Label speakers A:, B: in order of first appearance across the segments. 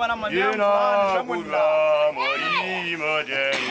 A: bana manyang fulani shamunda
B: mori modeng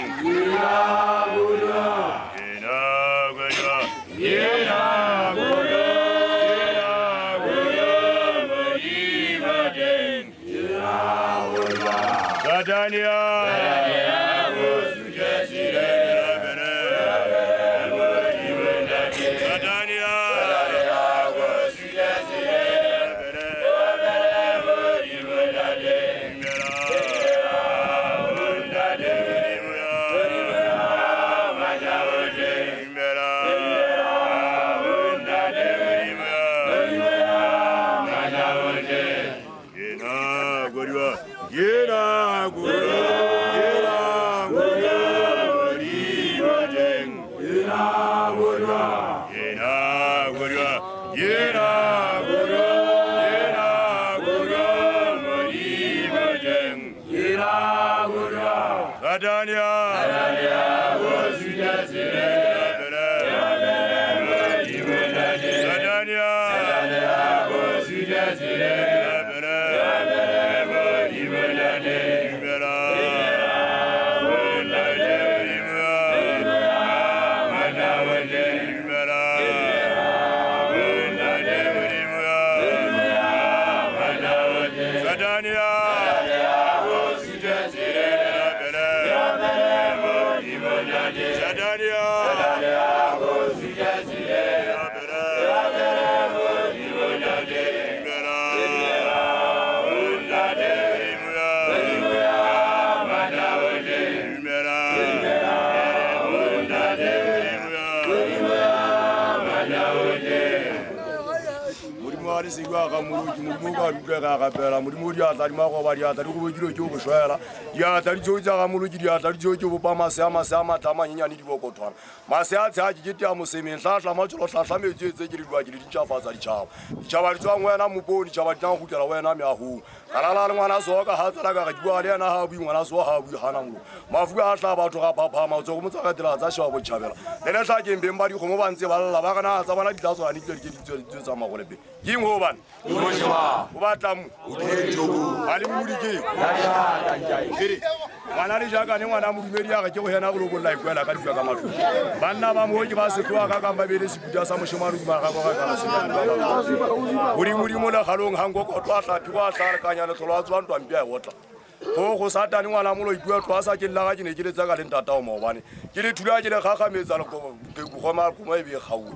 B: Yingoban Umoshwa Ubatamu Utejobu Ali Muriki Giri Wanali Jaga ni wana murumeri ya kyo hena gurugo like kwela kali kwa matu banna ba moji ba sekwa ka kamba bere sikuja sa mushimaru ba ka ka ka muri mola khalong hango ko twasa twa sar kanya na tolwa tswantu ambia wota go satani ngwana molo itua twasa ke laga ke ne ke le tsaka le ntata o mo bane ke le thula ke le gaga metsa le go ma kuma e be gaue